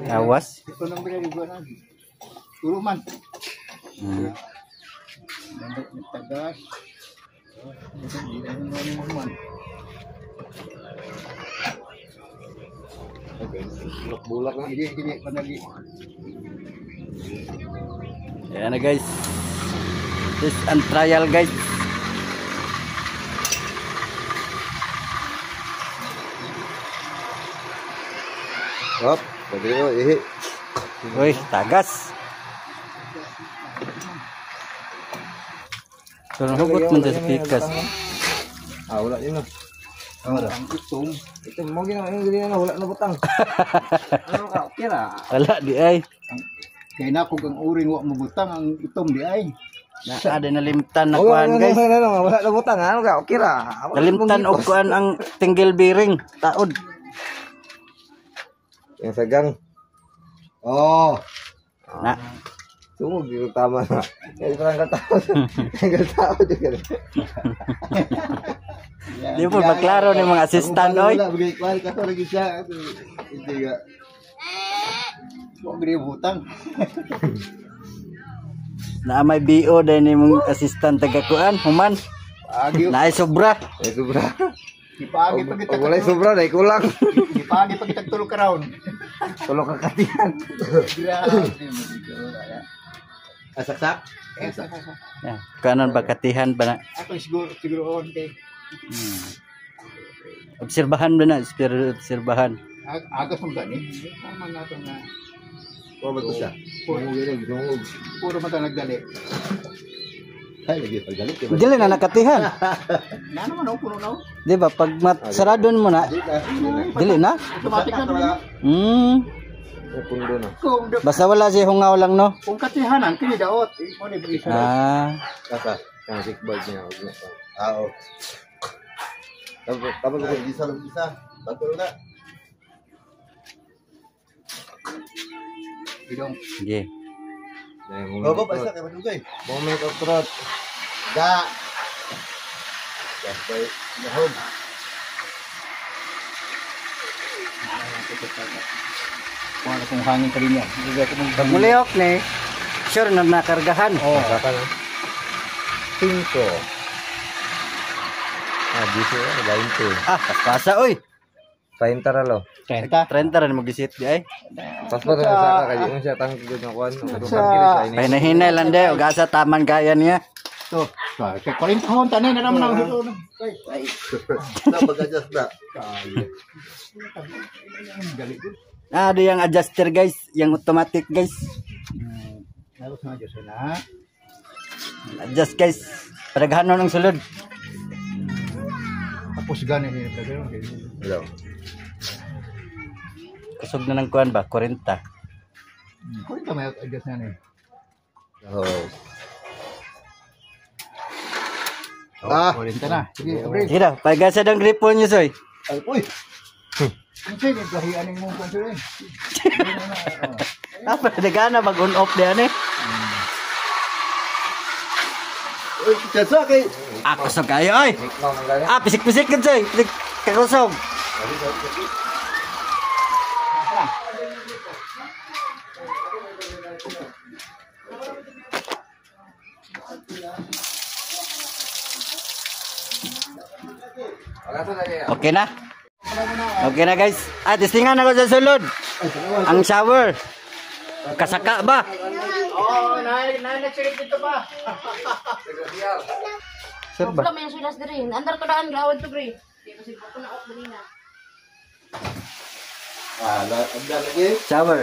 Awas. Ito nang pinaligo lagi. Puro man. Tagas. Bulak lang. Hindi panagi. Ayan na guys. This and trial guys. Hop, pwede ko ihi. Uy, tagas. Turun hugot man sa pikas. Wala yun. Ang itom. Ito mo ginawa yung ganyan na wala na butang. Ano ka? Kira. Wala di ay. Kaya na kung ang uring wa mabutang ang itom di ay. Na ada nalimtan na kuan guys. Wala na butang. Ano ka? Okay ra. Nalimtan og kuan ang tinggil bearing. Taod. Yang sagang. Oh. Na. Tunggu gitu tama na. Kaya parang katao. Katao juga. Di po maklaro ni mga assistant oy. Wala bigay kwal ka to lagi siya. Hindi ga. Wa gri butang. Na may BO din ni mong assistant taga kuan, human. Agi. Na ay sobra. Sobra. Ipagi pa kita. Wala sobra dai kulang. Ipagi pa kita tulog ka raon. Tulog ka katihan. Grabe. Asak-sak. Ya, kanan bakatihan ba na. Ako siguro on kay. Obserbahan ba na, obserbahan. Agos mo gani. Tama na to na. Oh, betul siya. Puro mata nagdali. Ay, lagi pagdalit. Dili na nakatihan. Na naman ako puno na. Di ba pag saradon mo na, dili na? Automatic na to. Pundo na. Basta wala si hungaw lang no. Kung katihanan kini daot. Mo ni bisa. Kasa, yang kickball niya. Oo. Tapos ko bisa lang isa. Bago na. Idong. Sige. Baba basta kay madugay. Moment of truth. Da. Just by the home. Wala kong hangin kanina. Pag muliok ni, sure na nakargahan. Saka na. 5. Bisa ya, lain tuh. Pas-pasa oy. 30 ralo. 30. 30 rin mag-isit di ay. Pas pa sa saka kaya mo siya tang gud na kuan. Painahinay lang de, ug asa taman kaya niya. To, kay 40 hon tanin na naman ang hulo. Ay. Na mag-adjust na. Ada yang adjuster guys, yang otomatis guys. Harus nga na. Adjust guys. Padaghanon ang sulod. Tapos gani ni pagano kay. Hello. Kusog na ng kuan ba? 40. Kung ito may adjust na ni. Oh. 40 na. Sige, okay. Sige daw, pagasa ng gripo niyo soy. Ay, uy. Kasi nagkahian ng mong kanto rin. Apa nagana mag on off diyan eh. Uy, kasa kay. Kusog kayo oy. Pisik-pisik kan soy. Pisik kakusog. Okay na? Okay na guys. Testingan ako sa sulod. Ang shower. Kasaka ba? Oh, na-check dito pa. Sir ba? Wala may sulas diri. Andar ko daan gawad to, bre. Kasi ko na off diri na. Ada lagi. Shower.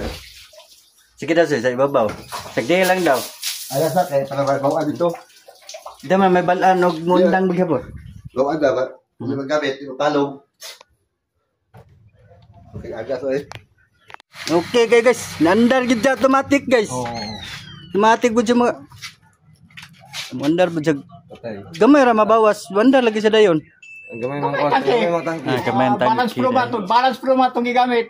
Sige daw sa ibabaw. Sagdi lang daw. Ada sa kay para bawa dito. Di man may balaan og mundang maghapon. Bawa ada ba? Hindi magamit, palong. Okay, agak so eh. Okay guys. Nandar gid automatic guys. Automatic gud mga mandar bujag. Gamay ra mabawas. Mandar lagi sa dayon. Ang gamay mang kwas, gamay mang tangki. Gamay ang Balance pro ba to? Balance pro ma tong gigamit.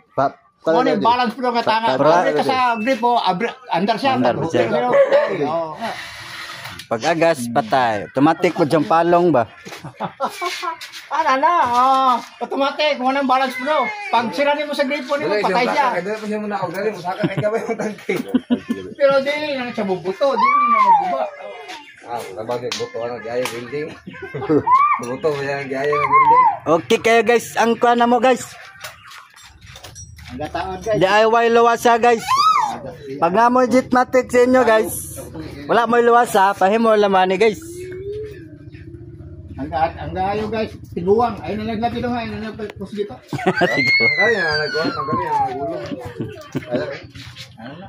Mo ni balance pro nga tanga. Abri ka sa grip mo, andar siya. Andar siya. Pag agas, patay. Automatic po diyang palong ba? Automatic, kung anong balance mo. Pag sira mo sa gripo mo, patay siya. Dali pa siya muna ako. Dali, musaka kay gawin yung tangke. Pero di na siya bubuto, di na magbuba. Nabagay, buto ka ng gaya building. Buto mo yan ng gaya ng building. Okay kayo guys, ang kuha na mo guys. Ang gataon guys. DIY luwasa guys. Pag nga mo Jetmatic sa inyo guys, wala mo luwasa, pahimo laman ni guys. Ang gayo guys, tiguang. Ayun na naglapi doon, ayun na nagpus dito. Ang galing na nagkuhan, ang galing na nagulong. Ano na?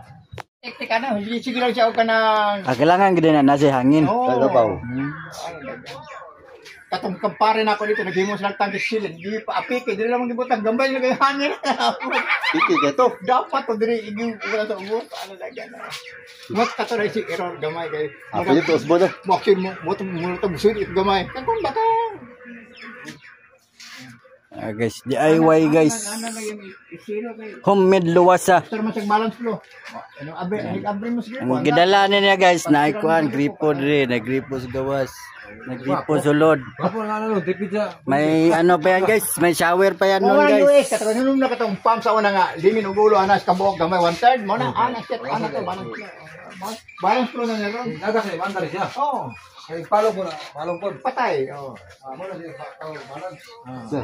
Teknik ka na, hindi sige lang siya ka ng... Kailangan gid na nasi hangin. Oo. Katong kampare na ako dito, naghimo sila ng tangke silid. Hindi pa apike, hindi naman gibutang gambay na kayo hangin. Iki ka to. Dapat to diri igi wala sa ubos, ano na gana. Mat ka to na si error gamay kay. Apa yun to, usbo na? Boxing mo to busud it gamay. Kakon ba ka? Guys, DIY guys. Ano na yung isiro kay. Homemade luwasa. Sir mo sag balance flow. Ano abre mo sige. Ang gidala niya guys, naikuan gripo diri, nagripo sa gawas. Nagripo sulod. Apo nga ano, tipid siya. May ano pa yan guys, may shower pa yan nun Guys, guys. katong nunum na katong pump sa una nga, limin ugulo anas kabuok gamay 1/3 mo na anas set ana to balance flow. Balance flow na nero. Nada kasi, mandar siya. Oh, Ay, palong po na, palong po. patay. Oh. Mo na siya, balance. Sir,